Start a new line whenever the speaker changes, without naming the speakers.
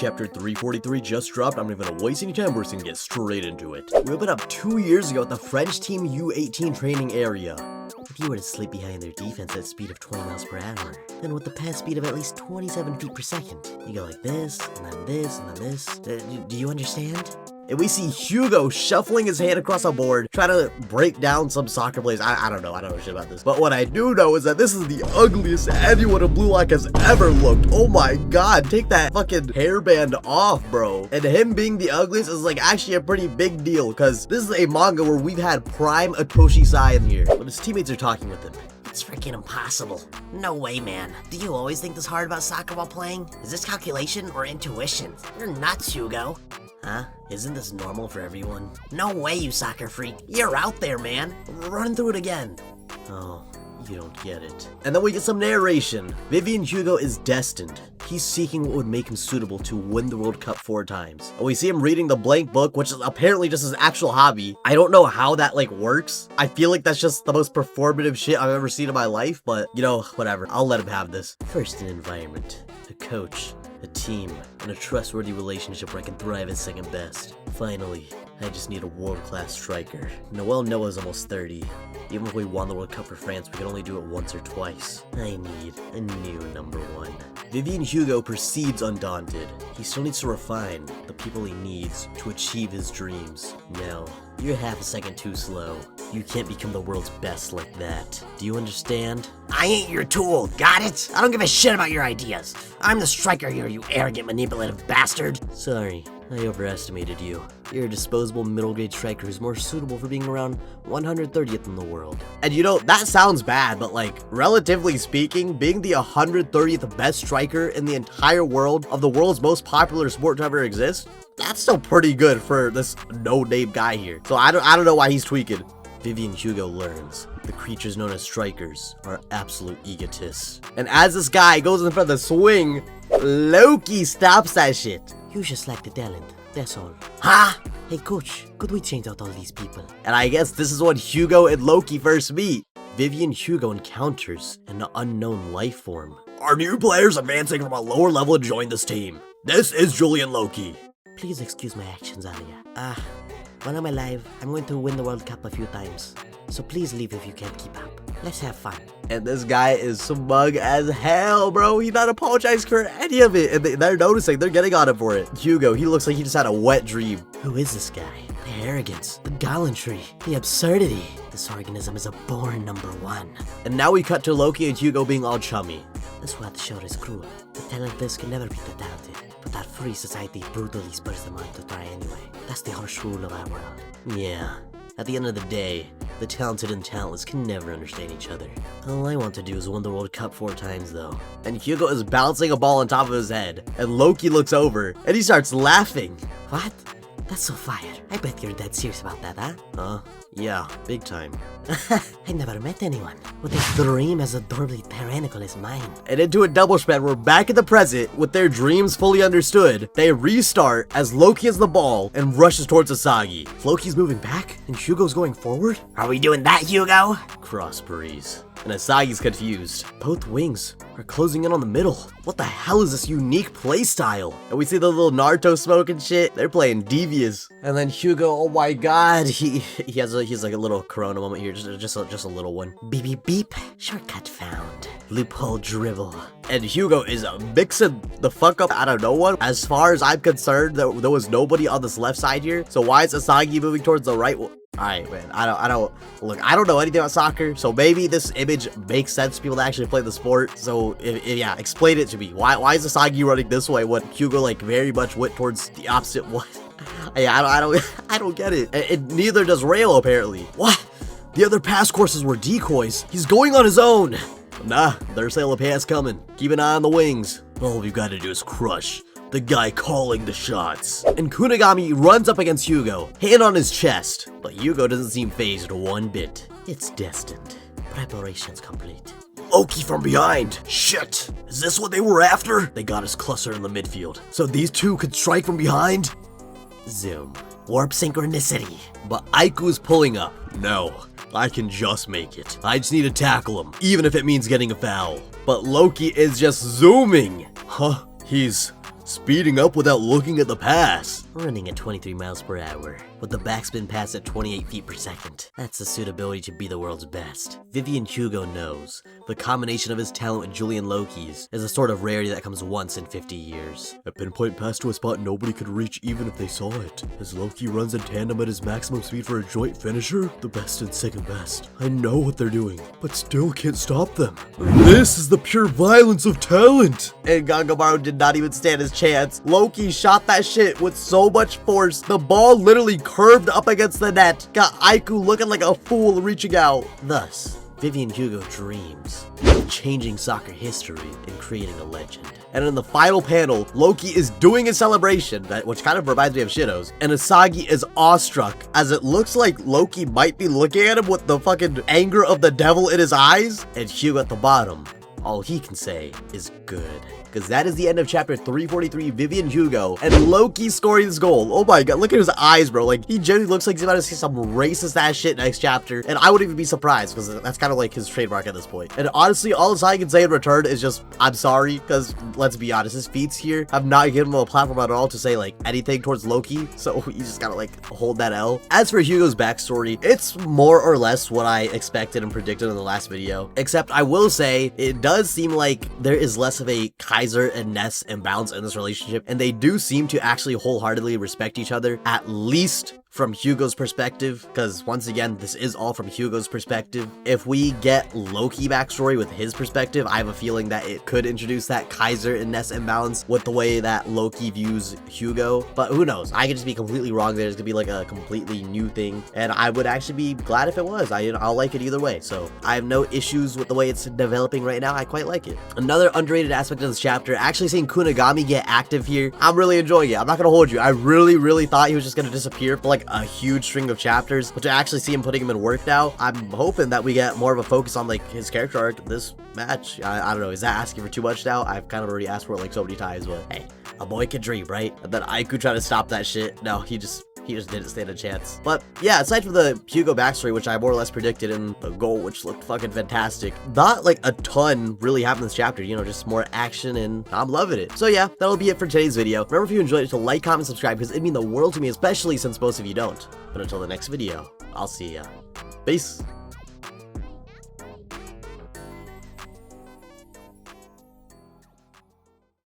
Chapter 343 just dropped. I'm not even gonna waste any time. We're just gonna get straight into it. We opened up 2 years ago at the French Team U18 training area. If you were to slip behind their defense at a speed of 20 miles per hour, then with the pass speed of at least 27 feet per second, you go like this, and then this, and then this. Do you understand? And we see Hugo shuffling his hand across a board, trying to break down some soccer plays. I don't know shit about this. But what I do know is that this is the ugliest anyone in BLUELOCK has ever looked. Oh my god, take that fucking hairband off, bro. And him being the ugliest is like actually a pretty big deal, because this is a manga where we've had prime itoshi in here. But his teammates are talking with him.
It's freaking impossible. No way, man. Do you always think this hard about soccer while playing? Is this calculation or intuition? You're nuts, Hugo. Huh? Isn't this normal for everyone? No way, you soccer freak. You're out there, man. Run through it again.
Oh, you don't get it. And then we get some narration. Vivian Hugo is destined. He's seeking what would make him suitable to win the World Cup 4 times. And we see him reading the blank book, which is apparently just his actual hobby. I don't know how that like works. I feel like that's just the most performative shit I've ever seen in my life, but you know, whatever. I'll let him have this. First, an environment, a coach, a team, and a trustworthy relationship where I can thrive at second best. Finally, I just need a world-class striker. Noel is almost 30. Even if we won the World Cup for France, we could only do it once or twice. I need a new number 1. Vivian Hugo proceeds undaunted. He still needs to refine the people he needs to achieve his dreams. No, you're half a second too slow. You can't become the world's best like that. Do you understand?
I ain't your tool, got it? I don't give a shit about your ideas. I'm the striker here, you arrogant, manipulative bastard.
Sorry, I overestimated you. You're a disposable middle grade striker who's more suitable for being around 130th in the world. And you know, that sounds bad, but like, relatively speaking, being the 130th best striker in the entire world of the world's most popular sport to ever exist, that's still pretty good for this no-name guy here. So I don't know why he's tweaking. Vivian Hugo learns the creatures known as strikers are absolute egotists. And as this guy goes in front of the swing, Loki stops that shit.
You just lack the talent, that's all.
Huh?
Hey coach, could we change out all these people?
And I guess this is when Hugo and Loki first meet. Vivian Hugo encounters an unknown life form. Our new players advancing from a lower level to join this team. This is Julian Loki.
Please excuse my actions, Alia. While I'm alive, I'm going to win the World Cup a few times. So please leave if you can't keep up. Let's have fun.
And this guy is smug as hell, bro. He's not apologizing for any of it. And they're noticing. They're getting on him for it. Hugo, he looks like he just had a wet dream.
Who is this guy? The arrogance, the gallantry, the absurdity. This organism is a born number 1.
And now we cut to Loki and Hugo being all chummy.
That's why the show is cruel. The talentless can never beat the talented. But our free society brutally spurs them on to try anyway. That's the harsh rule of our world.
Yeah. At the end of the day, the talented and talentless can never understand each other. All I want to do is win the World Cup 4 times, though. And Hugo is bouncing a ball on top of his head. And Loki looks over, and he starts laughing.
What? That's so fire. I bet you're dead serious about that, huh?
Huh? Yeah, big time.
I never met anyone with a dream as adorably tyrannical as mine.
And into a double spread, we're back in the present with their dreams fully understood. They restart as Loki has the ball and rushes towards Isagi. Loki's moving back and Hugo's going forward?
Are we doing that, Hugo?
Cross breeze. And Isagi's confused. Both wings are closing in on the middle. What the hell is this unique playstyle? And we see the little Naruto smoke and shit. They're playing devious. And then Hugo, oh my god, he's like a little Corona moment here, just a little one.
Beep beep beep. Shortcut found. Loophole dribble.
And Hugo is mixing the fuck up out of no one. As far as I'm concerned, there was nobody on this left side here. So why is Isagi moving towards the right? Alright, man, I don't know anything about soccer, so maybe this image makes sense to people that actually play the sport. So, yeah, explain it to me. Why is Isagi running this way when Hugo, like, very much went towards the opposite one? Yeah, I don't get it. And neither does Rayo, apparently. What? The other pass courses were decoys. He's going on his own. Nah, there's a pass coming. Keep an eye on the wings. All we've got to do is crush the guy calling the shots. And Kunigami runs up against Hugo, hand on his chest. But Hugo doesn't seem fazed one bit. It's destined.
Preparations complete.
Loki from behind. Shit. Is this what they were after? They got us clustered in the midfield. So these two could strike from behind? Zoom.
Warp synchronicity.
But Aiku's pulling up. No, I can just make it. I just need to tackle him, even if it means getting a foul. But Loki is just zooming. Huh? He's speeding up without looking at the pass.
Running at 23 miles per hour, with the backspin pass at 28 feet per second. That's the suitability to be the world's best. Vivian Hugo knows the combination of his talent with Julian Loki's is a sort of rarity that comes once in 50 years.
A pinpoint pass to a spot nobody could reach even if they saw it. As Loki runs in tandem at his maximum speed for a joint finisher, the best and second best. I know what they're doing, but still can't stop them. This is the pure violence of talent! And Gangabaru did not even stand his chance. Loki shot that shit with so much force, the ball literally curved up against the net. Got Aiku looking like a fool reaching out.
Thus, Vivian Hugo dreams of changing soccer history and creating a legend.
And in the final panel, Loki is doing a celebration, which kind of reminds me of Shitto's, and Isagi is awestruck, as it looks like Loki might be looking at him with the fucking anger of the devil in his eyes. And Hugo at the bottom, all he can say is good. Because that is the end of chapter 343, Vivian Hugo, and Loki scoring his goal. Oh my god, look at his eyes, bro. Like, he genuinely looks like he's about to see some racist ass shit next chapter, and I wouldn't even be surprised, because that's kind of like his trademark at this point. And honestly, all I can say in return is just, I'm sorry, because let's be honest, his feats here have not given him a platform at all to say, like, anything towards Loki, so you just gotta, like, hold that L. As for Hugo's backstory, it's more or less what I expected and predicted in the last video, except I will say, it does seem like there is less of a Kaiser and Ness imbalance in this relationship, and they do seem to actually wholeheartedly respect each other, at least from Hugo's perspective, because once again, this is all from Hugo's perspective. If we get Loki backstory with his perspective, I have a feeling that it could introduce that Kaiser and Ness imbalance with the way that Loki views Hugo, but who knows? I could just be completely wrong. There's gonna be like a completely new thing, and I would actually be glad if it was. I'll like it either way, so I have no issues with the way it's developing right now. I quite like it. Another underrated aspect of this chapter, actually seeing Kunigami get active here, I'm really enjoying it. I'm not gonna hold you. I really thought he was just gonna disappear for like a huge string of chapters, but to actually see him putting him in work now, I'm hoping that we get more of a focus on like his character arc this match. I don't know, is that asking for too much now? I've kind of already asked for it like so many times, but hey, a boy can dream, right? And then Aiku tried to stop that shit. No, he just didn't stand a chance. But yeah, aside from the Hugo backstory, which I more or less predicted in the goal, which looked fucking fantastic, not like a ton really happened in this chapter, you know, just more action, and I'm loving it. So yeah, that'll be it for today's video. Remember, if you enjoyed it, to like, comment, subscribe, because it'd mean the world to me, especially since most of you don't. But until the next video, I'll see ya. Peace.